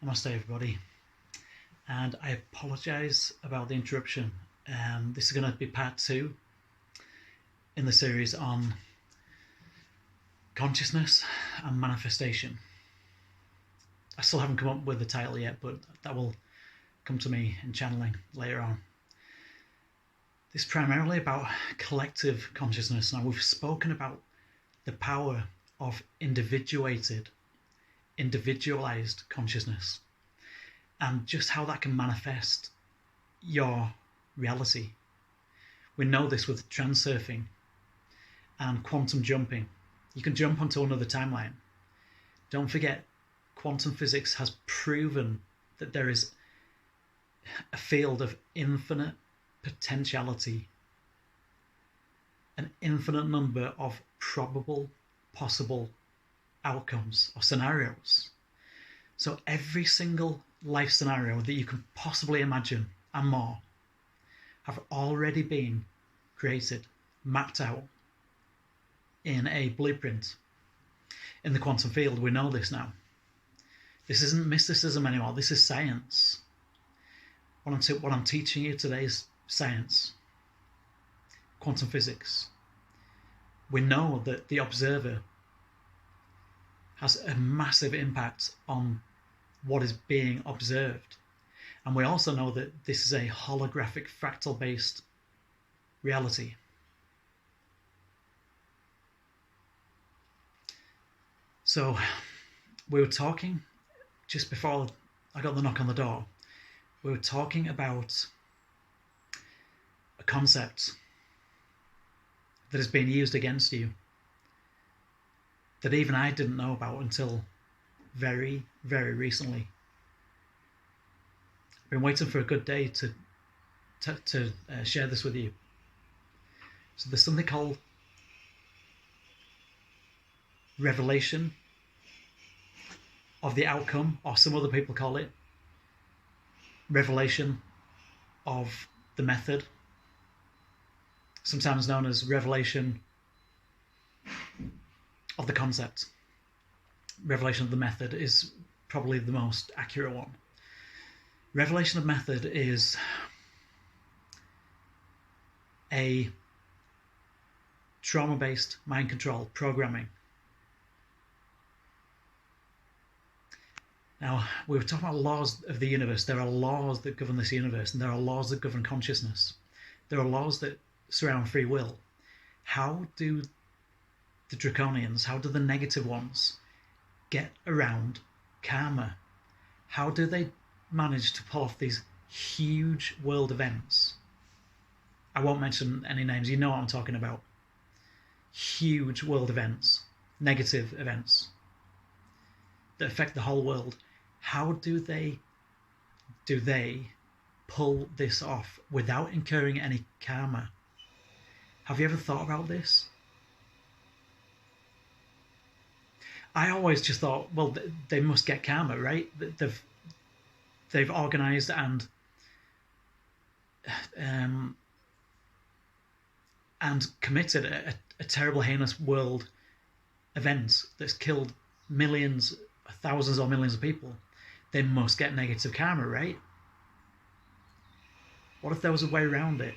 Namaste everybody, and I apologise about the interruption. This is going to be part 2 in the series on consciousness and manifestation. I still haven't come up with the title yet, but that will come to me in channeling later on. This is primarily about collective consciousness. Now, we've spoken about the power of individualized consciousness and just how that can manifest your reality. We know this with transurfing and quantum jumping. You can jump onto another timeline. Don't forget, quantum physics has proven that there is a field of infinite potentiality, an infinite number of probable, possible outcomes or scenarios. So every single life scenario that you can possibly imagine and more have already been created, mapped out in a blueprint. In the quantum field, we know this now. This isn't mysticism anymore, this is science. What I'm teaching you today is science, quantum physics. We know that the observer has a massive impact on what is being observed. And we also know that this is a holographic fractal-based reality. So we were talking, just before I got the knock on the door, we were talking about a concept that is being used against you that even I didn't know about until very, very recently. I've been waiting for a good day to share this with you. So there's something called revelation of the outcome, or some other people call it revelation of the method, sometimes known as revelation of the concept. Revelation of the method is probably the most accurate one. Revelation of method is a trauma-based mind control programming. Now, we were talking about laws of the universe. There are laws that govern this universe, and there are laws that govern consciousness. There are laws that surround free will. How do the draconians, how do the negative ones get around karma? How do they manage to pull off these huge world events? I won't mention any names, you know what I'm talking about. Huge world events, negative events that affect the whole world. How do they pull this off without incurring any karma? Have you ever thought about this? I always just thought, well, they must get karma, right? They've organised and committed a terrible, heinous world event that's killed millions, thousands or millions of people. They must get negative karma, right? What if there was a way around it?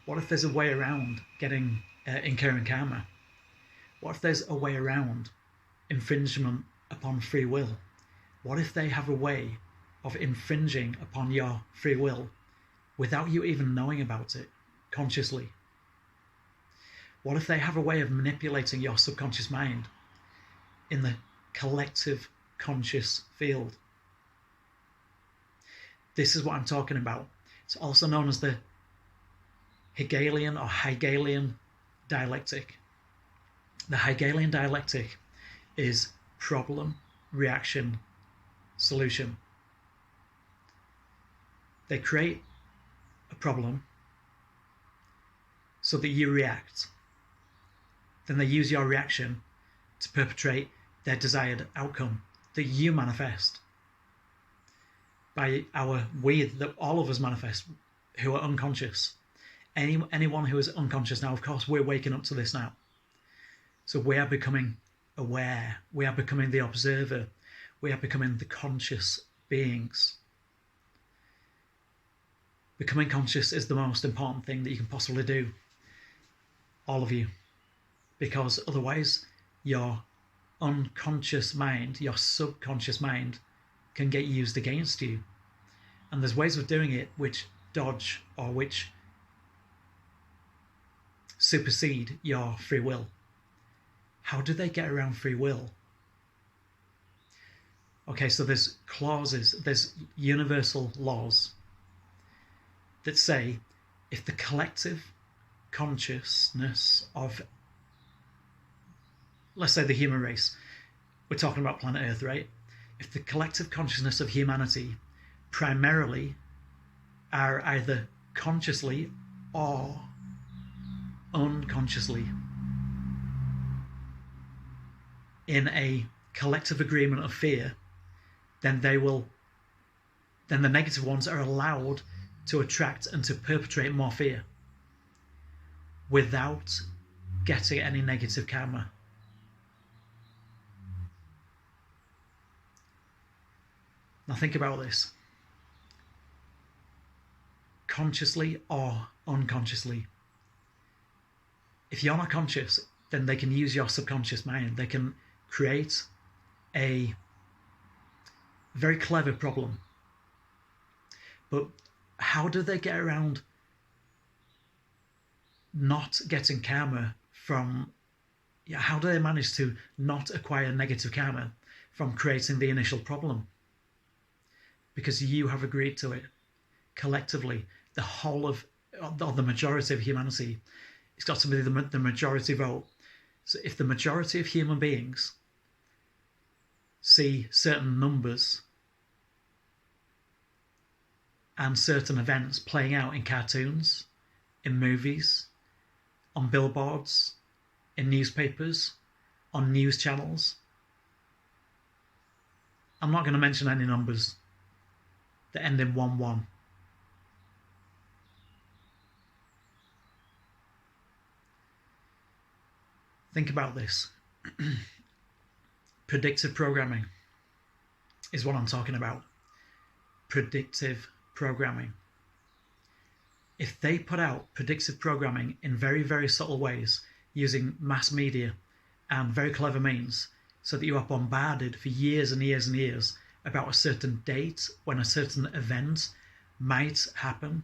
What if there's a way around incurring karma? What if there's a way around infringement upon free will? What if they have a way of infringing upon your free will without you even knowing about it consciously? What if they have a way of manipulating your subconscious mind in the collective conscious field? This is what I'm talking about. It's also known as the Hegelian or Hegelian dialectic. The Hegelian dialectic is problem, reaction, solution. They create a problem so that you react. Then they use your reaction to perpetrate their desired outcome that you manifest. By that all of us manifest who are unconscious. Anyone who is unconscious now, of course, we're waking up to this now. So we are becoming aware. We are becoming the observer. We are becoming the conscious beings. Becoming conscious is the most important thing that you can possibly do, all of you, because otherwise your unconscious mind, your subconscious mind, can get used against you. And there's ways of doing it which dodge or which supersede your free will. How do they get around free will? Okay, so there's clauses, there's universal laws that say if the collective consciousness of, let's say, the human race, we're talking about planet Earth, right? If the collective consciousness of humanity primarily are either consciously or unconsciously in a collective agreement of fear, then then the negative ones are allowed to attract and to perpetrate more fear without getting any negative karma. Now think about this. Consciously or unconsciously. If you're not conscious, then they can use your subconscious mind. They can create a very clever problem. But how do they get around not getting karma from... How do they manage to not acquire negative karma from creating the initial problem? Because you have agreed to it. Collectively, the whole of, or the majority of humanity, it's got to be the majority vote. So if the majority of human beings see certain numbers and certain events playing out in cartoons, in movies, on billboards, in newspapers, on news channels, I'm not going to mention any numbers that end in 11. Think about this. Predictive programming is what I'm talking about. Predictive programming. If they put out predictive programming in very, very subtle ways, using mass media and very clever means, so that you are bombarded for years and years and years about a certain date when a certain event might happen,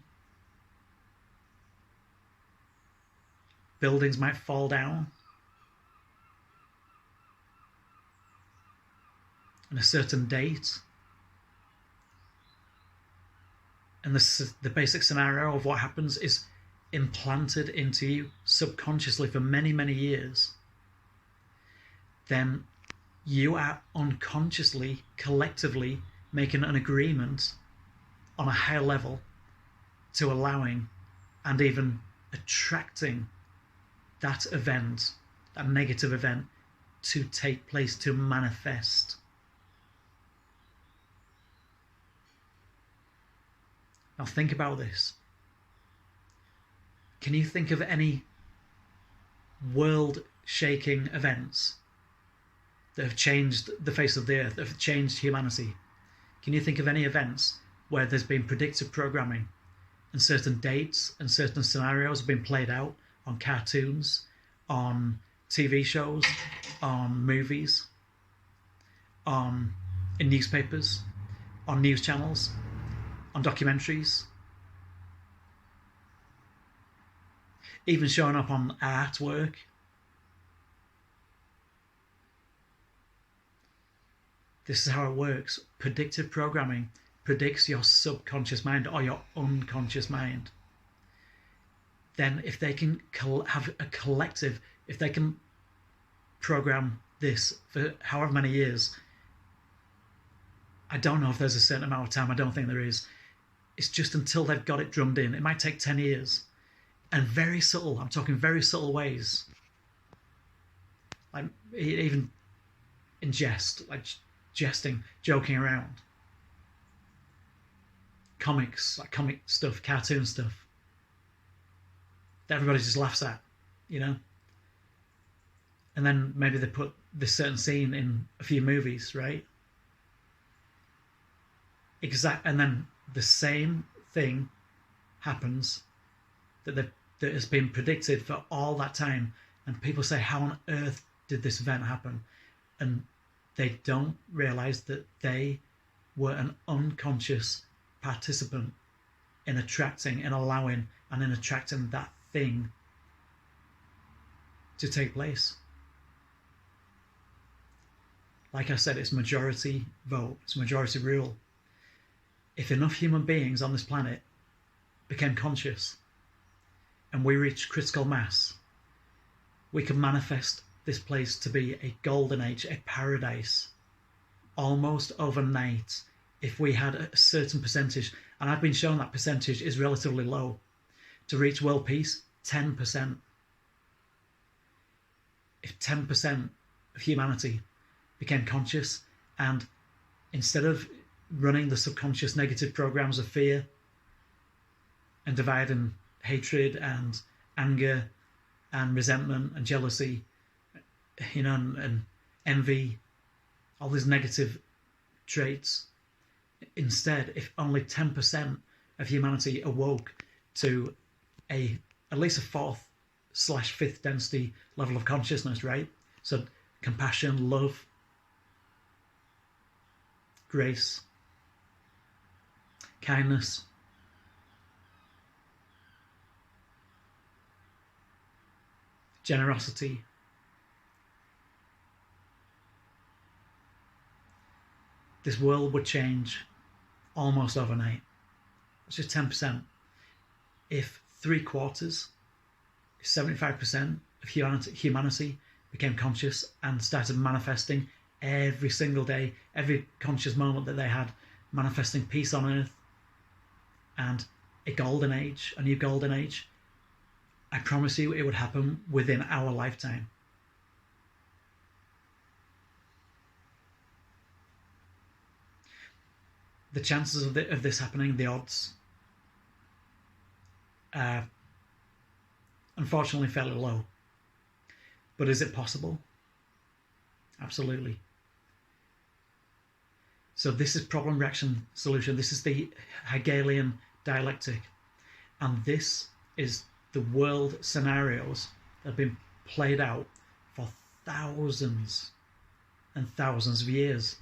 buildings might fall down, on a certain date, and the basic scenario of what happens is implanted into you subconsciously for many, many years, then you are unconsciously, collectively making an agreement on a higher level to allowing and even attracting that event, that negative event, to take place, to manifest. Now think about this. Can you think of any world-shaking events that have changed the face of the earth, that have changed humanity? Can you think of any events where there's been predictive programming and certain dates and certain scenarios have been played out on cartoons, on TV shows, on movies, in newspapers, on news channels, on documentaries, even showing up on artwork? This is how it works. Predictive programming predicts your subconscious mind or your unconscious mind. Then if they can have a collective, if they can program this for however many years, I don't know if there's a certain amount of time, I don't think there is. It's just until they've got it drummed in. It might take 10 years. And very subtle, I'm talking very subtle ways. Like even in jest, like jesting, joking around. Comics, like comic stuff, cartoon stuff. That everybody just laughs at, you know? And then maybe they put this certain scene in a few movies, right? And then the same thing happens that has been predicted for all that time, and people say, how on earth did this event happen? And they don't realize that they were an unconscious participant in attracting and allowing and in attracting that thing to take place. Like I said, it's majority vote, it's majority rule. If enough human beings on this planet became conscious and we reached critical mass, we could manifest this place to be a golden age, a paradise, almost overnight, if we had a certain percentage. And I've been shown that percentage is relatively low. To reach world peace, 10%. If 10% of humanity became conscious, and instead of running the subconscious negative programs of fear and divide and hatred and anger and resentment and jealousy, and envy, all these negative traits, instead, if only 10% of humanity awoke to at least a 4th/5th density level of consciousness, right? So compassion, love, grace, kindness, generosity, this world would change almost overnight. It's just 10%. If 3/4, 75% of humanity became conscious and started manifesting every single day, every conscious moment that they had, manifesting peace on earth and a golden age, a new golden age, I promise you it would happen within our lifetime. The chances of this happening, the odds, are unfortunately fairly low. But is it possible? Absolutely. So this is problem, reaction, solution. This is the Hegelian dialectic. And this is the world scenarios that have been played out for thousands and thousands of years.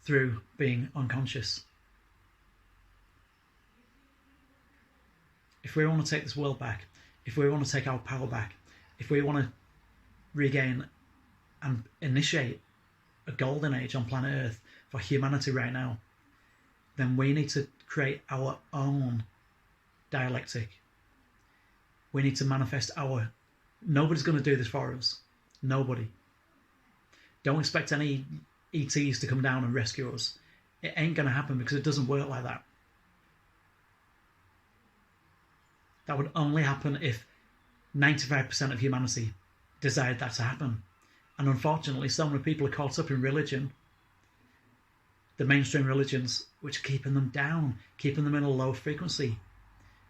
Through being unconscious. If we want to take this world back, if we want to take our power back, if we want to regain and initiate a golden age on planet Earth for humanity right now, then we need to create our own dialectic. We need to manifest nobody's going to do this for us. Nobody. Don't expect any ETs to come down and rescue us. It ain't going to happen because it doesn't work like that. That would only happen if 95% of humanity desired that to happen. And unfortunately, so many people are caught up in religion, the mainstream religions, which are keeping them down, keeping them in a low frequency,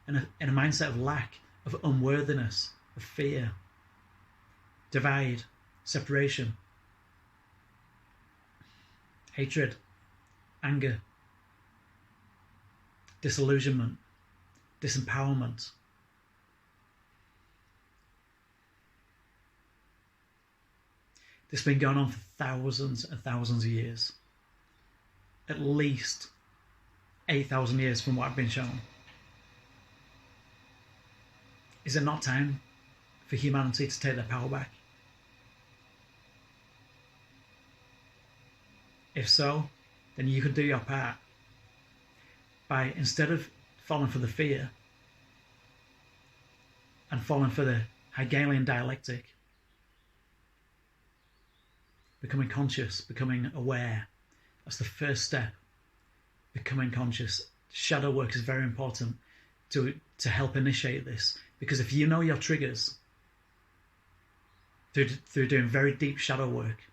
in a mindset of lack, of unworthiness, of fear, divide, separation, hatred, anger, disillusionment, disempowerment. This has been going on for thousands and thousands of years. At least 8,000 years from what I've been shown. Is it not time for humanity to take their power back? If so, then you can do your part by, instead of falling for the fear and falling for the Hegelian dialectic, becoming conscious, becoming aware. That's the first step. Becoming conscious. Shadow work is very important to help initiate this, because if you know your triggers through doing very deep shadow work,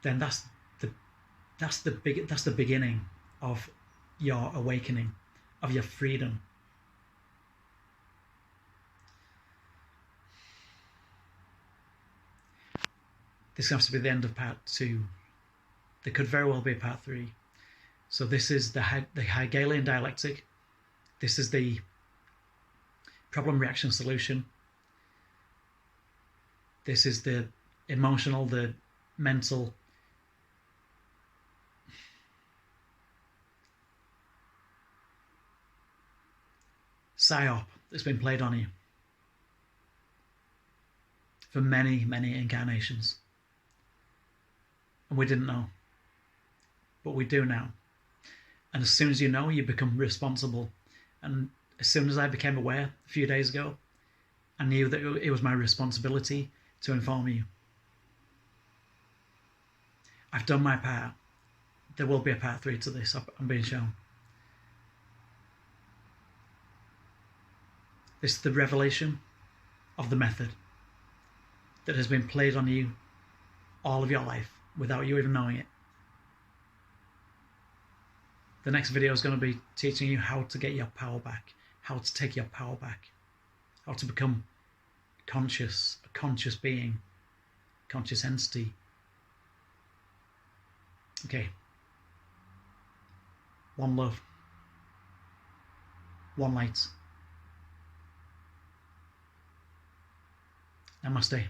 then that's the beginning of your awakening, of your freedom. this has to be the end of part 2. There could very well be a part 3. So this is the Hegelian dialectic. This is the problem, reaction, solution. This is the emotional, the mental, psyop that's been played on you for many, many incarnations. And we didn't know. But we do now. And as soon as you know, you become responsible. And as soon as I became aware a few days ago, I knew that it was my responsibility to inform you. I've done my part. There will be a part 3 to this, I'm being shown. This is the revelation of the method that has been played on you all of your life without you even knowing it. The next video is going to be teaching you how to get your power back, how to take your power back, how to become conscious, a conscious being, conscious entity. Okay. One love. One light. Namaste.